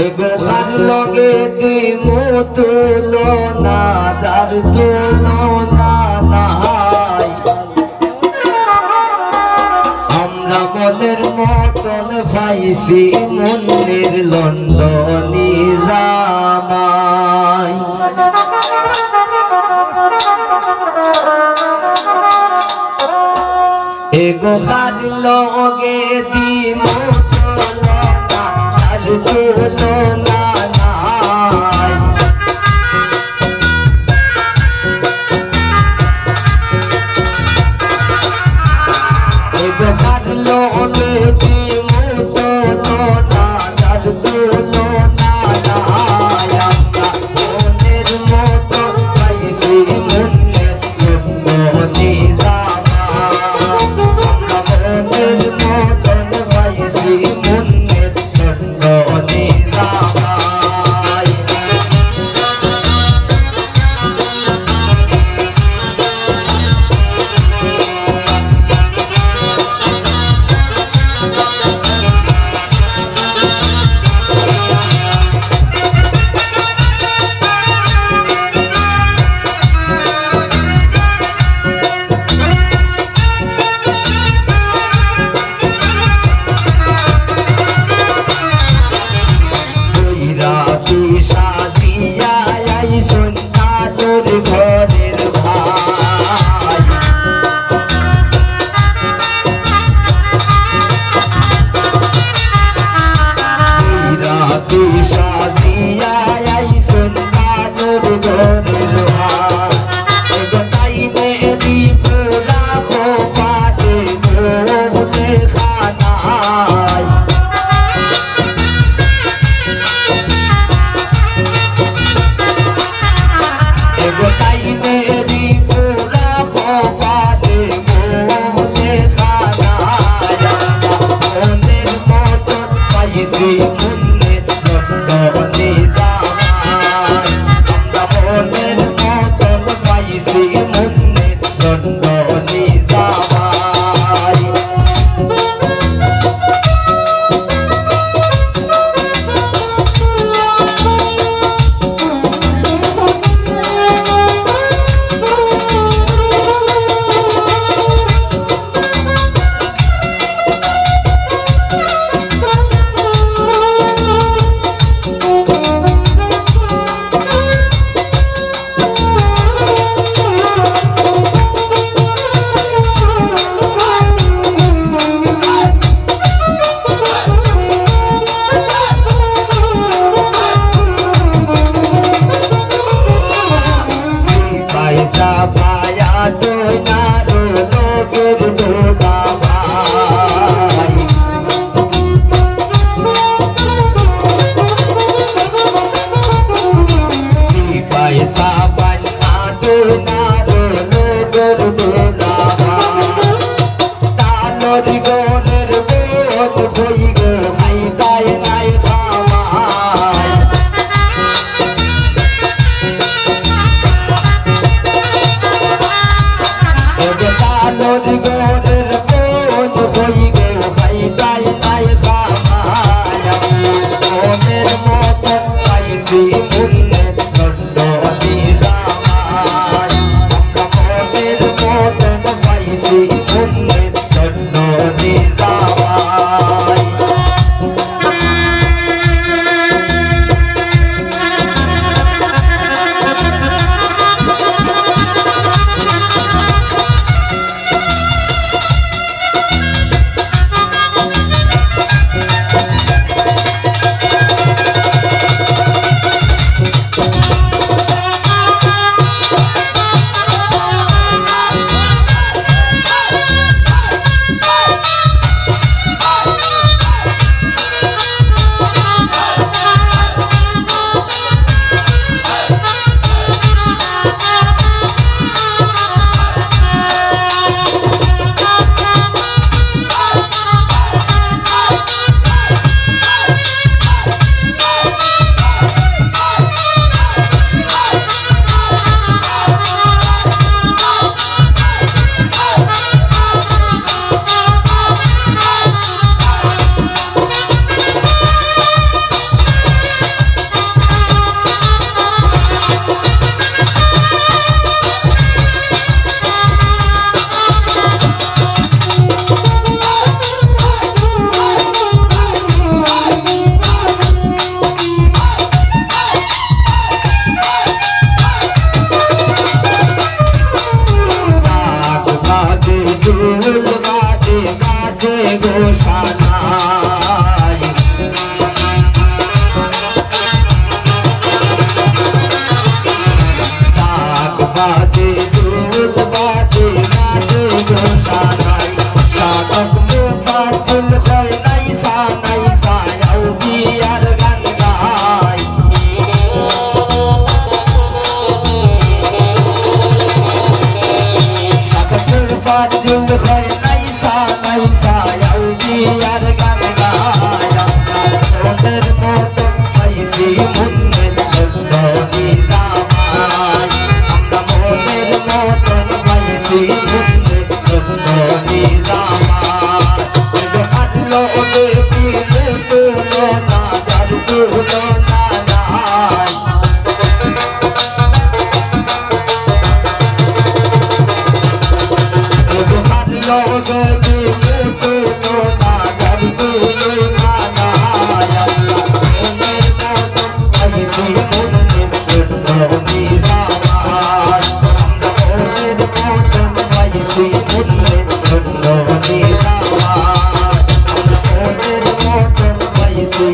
এগোখার লগে দিমু তুলনা যার তুলনা নাই। আমরা মনের মতন পাইছি মনের লন্ডনী জামাই। এগোখার লগে দিমু তুলনা যার তুলনা নাই। এগোখার লগে দিমু তুলনা যার তুলনা নাই। আমরা মনের মতো পাইছি মনের লন্ডনী জামাই। আমরা মনের মতন পাইছি মনের লন্ডনী জামাই। রাতি সাজিয়া আইসুন তাদের ঘরের ভাই। রাতি সাজিয়া আইসুন তাদের ঘরের ভাই। গোটাইনে দিপুরা খোপাতে মোলে খানায়। গোটাইনে দিপুরা খোপাতে মোলে খানায়। মনের মতন পাইছি মনের লন্ডনী জামাই। আমরা মনের মতন পাইছি মনের লন্ডনী জামাই। সাফায়া দোনার লোকের দোদা ভাই। সিপাই সাফায়া দোনার লোকের দোদা ভাই। তালর গনের বোধ হই গো হাইদায় নাই খামাই। তালর গনের বোধ হই গো হাইদায় নাই খামাই। মনের মতন পাইছি মনের লন্ডনী জামাই। আমরা মনের মতন পাইছি মনের লন্ডনী জামাই। পাইছি মুন্নে ধনী জামাই আমরা মনের মতন পাইছি মুন্নে ধনী জামাই হারলো দেখি মুতুলো না যার তুলো না নাই হারলো দেখি মুতুলো না যার তুলো না নাই মনের মতন পাইছি মুন্নে ধনী জামাই আমরা মনের মতন পাইছি মুন্নে ধনী জামাই মনের মতন পাইছি